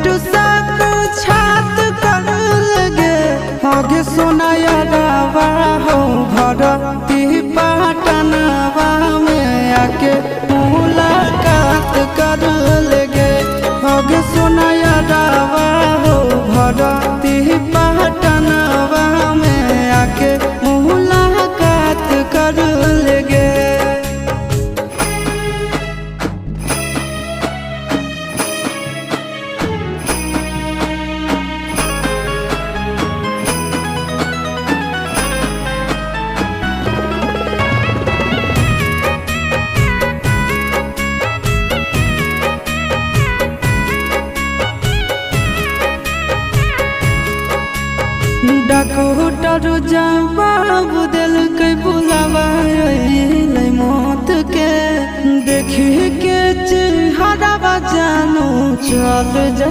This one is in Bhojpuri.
छोटू साक छात कर लगे आगे सोनाया रावा हो भरती पटनवा में आके मुलाकात कर लगे आगे सोनाया रावा हो भरती पटनवा में आके मुलाकात कर लगे। डॉक्टर जवाब दिल के बुलावा मौत के देखी के चेहरा जानू चल जा।